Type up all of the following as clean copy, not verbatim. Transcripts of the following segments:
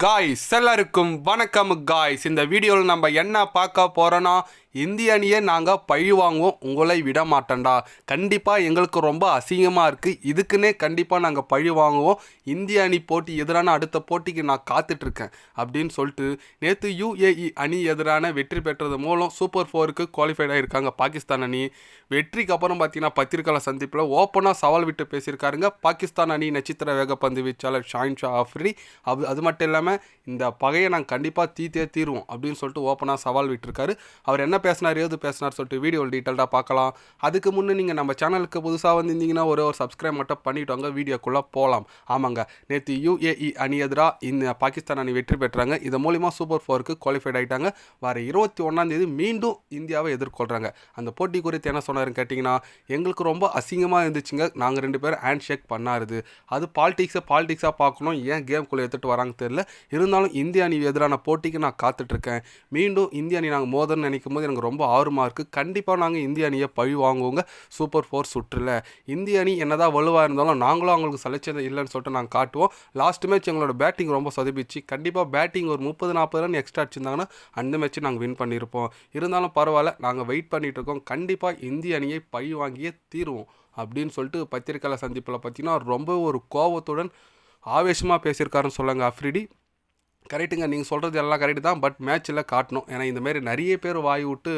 Guys எல்லாருக்கும் வணக்கம் guys. இந்த வீடியோவில் நம்ம என்ன பார்க்க போகிறோன்னா, இந்திய அணியை நாங்கள் பழி வாங்குவோம், உங்களை விட மாட்டோம்டா. கண்டிப்பாக எங்களுக்கு ரொம்ப அசிங்கமாக இருக்குது. இதுக்குன்னே கண்டிப்பாக நாங்கள் பழி வாங்குவோம். இந்திய அணி போட்டி எதிரான அடுத்த போட்டிக்கு நான் காத்துட்ருக்கேன் அப்படின்னு சொல்லிட்டு நேற்று யுஏஇ அணி எதிரான வெற்றி பெற்றது மூலம் சூப்பர் 4க்கு குவாலிஃபைட் ஆகியிருக்காங்க பாகிஸ்தான் அணி. வெற்றிக்கு அப்புறம் பார்த்தீங்கன்னா பத்திரிகையாளர் சந்திப்பில் ஓப்பனாக சவால் விட்டு பேசியிருக்காருங்க பாகிஸ்தான் அணி நட்சத்திர வேகப்பந்து வீச்சாளர் ஷாஹின் ஷா அஃப்ரிடி. அது மட்டும் இல்லாமல் இந்த பகையை நாங்கள் கண்டிப்பாக தீர்த்தே தீருவோம் அப்படின்னு சொல்லிட்டு ஓப்பனாக சவால் விட்டுருக்காரு. அவர் என்ன பேசினார் ஏது பேசினார் சொல்லிட்டு வீடியோ டீட்டெயில்டாக பார்க்கலாம். அதுக்கு முன்னே நீங்கள் நம்ம சேனலுக்கு புதுசாக வந்திருந்தீங்கன்னா ஒரு சப்ஸ்கிரைப் மட்டும் பண்ணிவிட்டு வாங்க, வீடியோக்குள்ளே போகலாம். ஆமாங்க, நேற்று யுஏஇ அணி எதிராக இந்த பாகிஸ்தான் அணி வெற்றி பெற்றாங்க. இது மூலிமா சூப்பர் 4க்கு குவாலிஃபைட் ஆகிட்டாங்க. வர 21 மீண்டும் இந்தியாவை எதிர்கொள்கிறாங்க. அந்த போட்டி குறித்து என்ன சொன்னாருன்னு கேட்டிங்கன்னா, எங்களுக்கு ரொம்ப அசிங்கமாக இருந்துச்சுங்க, நாங்கள் 2 பேரும் ஹேண்ட் ஷேக் பண்ணாருது. அது பாலிடிக்ஸாக பார்க்கணும், ஏன் கேம்குள்ளே எடுத்துகிட்டு வராங்க தெரியல. இருந்தாலும் இந்திய அணி எதிரான போட்டிக்கு நான் காத்துட்ருக்கேன். மீண்டும் இந்திய அணி நாங்கள் மோதல்னு நினைக்கும் போது எனக்கு ரொம்ப ஆர்வமாக இருக்குது. கண்டிப்பாக நாங்கள் இந்திய அணியை பழி வாங்குவோங்க சூப்பர் 4 சுற்றில். இந்திய அணி என்னதான் வலுவாக இருந்தாலும் நாங்களும் அவங்களுக்கு சலைச்சது இல்லைன்னு சொல்லிட்டு நாங்கள் காட்டுவோம். லாஸ்ட் மேட்ச் எங்களோட பேட்டிங் ரொம்ப சொதப்பிச்சு. கண்டிப்பாக பேட்டிங் ஒரு 30-40 ரன் எக்ஸ்ட்ரா அடிச்சிருந்தாங்கன்னா அந்த மேட்ச்சு நாங்கள் வின் பண்ணியிருப்போம். இருந்தாலும் பரவாயில்ல, நாங்கள் வெயிட் பண்ணிகிட்டு இருக்கோம். கண்டிப்பாக இந்திய அணியை பழி வாங்கியே தீருவோம் அப்படின்னு சொல்லிட்டு பத்திரிகையாளர் சந்திப்பில் பார்த்தீங்கன்னா ரொம்ப ஒரு கோபத்துடன் ஆவேசமாக பேசியிருக்காருன்னு சொல்லுங்க அஃப்ரிடி. கரெக்டுங்க, நீங்கள் சொல்கிறது எல்லாம் கரெக்டு தான். பட் மேட்ச்சில் காட்டணும். ஏன்னா இந்தமாரி நிறைய பேர் வாய் விட்டு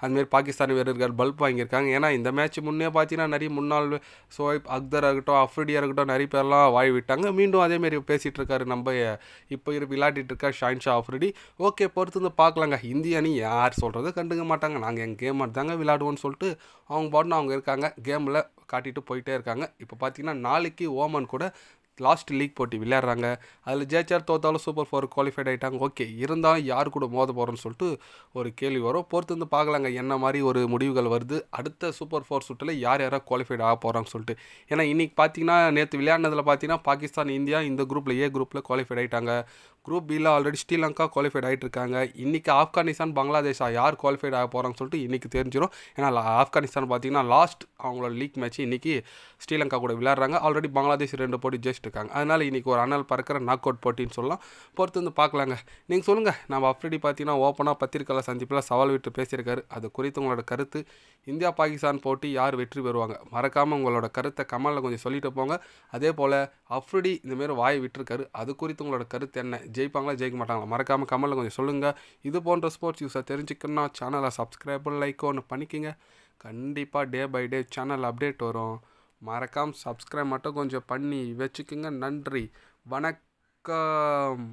அதுமாரி பாகிஸ்தான் வீரர்கள் பல்ப் வாங்கியிருக்காங்க. ஏன்னா இந்த மேட்ச் முன்னே பார்த்தீங்கன்னா நிறைய முன்னாள் ஷோயப் அக்தராக இருக்கட்டும், அஃப்ரிடியாக இருக்கட்டும், நிறைய பேர்லாம் வாய் விட்டாங்க. மீண்டும் அதேமாரி பேசிகிட்டு இருக்காரு நம்ம இப்போ விளையாடிட்டு இருக்கார் ஷாஹின் ஷா அஃப்ரிடி. ஓகே, பொறுத்து வந்து பார்க்கலாங்க. இந்திய அணி யார் சொல்கிறது கண்டுக்க மாட்டாங்க. நாங்கள் எங்கள் கேம் தாங்க விளையாடுவோன்னு சொல்லிட்டு அவங்க பாட்டுன்னு அவங்க இருக்காங்க, கேமில் காட்டிட்டு போயிட்டே இருக்காங்க. இப்போ பார்த்தீங்கன்னா நாளைக்கு ஓமன் கூட லாஸ்ட் லீக் போட்டி விளையாடுறாங்க. அதில் ஜெயிச்சார் தோத்தாலும் சூப்பர் 4 குவாலிஃபைட் ஆகிட்டாங்க. ஓகே, இருந்தாலும் யார் கூட மோத போகிறோன்னு சொல்லிட்டு ஒரு கேள்வி வரும். பொறுத்து வந்து பார்க்கலாங்க என்ன மாதிரி ஒரு முடிவுகள் வருது. அடுத்த சூப்பர் 4 சுற்றில் யார் குவாலிஃபைட் ஆக போகிறாங்கன்னு சொல்லிட்டு. ஏன்னா இன்றைக்கி பார்த்தீங்கன்னா நேற்று விளையாடினதில் பார்த்தீங்கன்னா பாகிஸ்தான் இந்தியா இந்த குரூப்பில் ஏ குரூப்பில் குவாலிஃபைட் ஆகிட்டாங்க. குரூப் பியில் ஆல்ரெடி ஸ்ரீலங்கா குவாலிஃபைட் ஆகிட்டு இருக்காங்க. இன்றைக்கி ஆப்கானிஸ்தான் பங்களாதேஷா யார் குவாலிஃபைட் ஆக போகிறாங்கன்னு சொல்லிட்டு இன்றைக்கி தெரிஞ்சிடும். ஏன்னா ஆப்கானிஸ்தான் பார்த்தீங்கன்னா லாஸ்ட் அவங்களோட லீக் மேட்ச் இன்றைக்கி ஸ்ரீலங்கா கூட விளையாடுறாங்க. ஆல்ரெடி பங்களாதேஷ் 2 போட்டி ஜெயிச்சிட்டு இருக்காங்க. அதனால் இன்றைக்கி ஒரு அனல் பறக்கிற நாக் அவுட் போட்டின்னு சொல்லலாம். பொறுத்து வந்து பார்க்கலாங்க. நீங்கள் சொல்லுங்கள். நம்ம அஃப்ரிடி பார்த்தீங்கன்னா ஓப்பனாக பத்திரிகையாளர் சந்திப்பில் சவால் விட்டு பேசியிருக்காரு. அது குறித்து உங்களோட கருத்து, இந்தியா பாகிஸ்தான் போட்டி யார் வெற்றி பெறுவாங்க, மறக்காமல் உங்களோட கருத்தை கமெண்டில் கொஞ்சம் சொல்லிட்டு போங்க. அதே போல் அஃப்ரிடி இந்தமாரி வாய் விட்டுருக்காரு, அது குறித்து உங்களோட கருத்து என்ன, ஜெயிப்பாங்களா ஜெயிக்க மாட்டாங்களா, மறக்காமல் கமெண்டில் கொஞ்சம் சொல்லுங்கள். இது போன்ற ஸ்போர்ட்ஸ் நியூஸை தெரிஞ்சுக்கணுன்னா சேனலை சப்ஸ்கிரைப் லைக் ஒன்று பண்ணிக்கோங்க. கண்டிப்பாக day by day channel update வரும். மறக்காமல் சப்ஸ்கிரைப் மட்டும் கொஞ்சம் பண்ணி வச்சுக்கோங்க. நன்றி, வணக்கம்.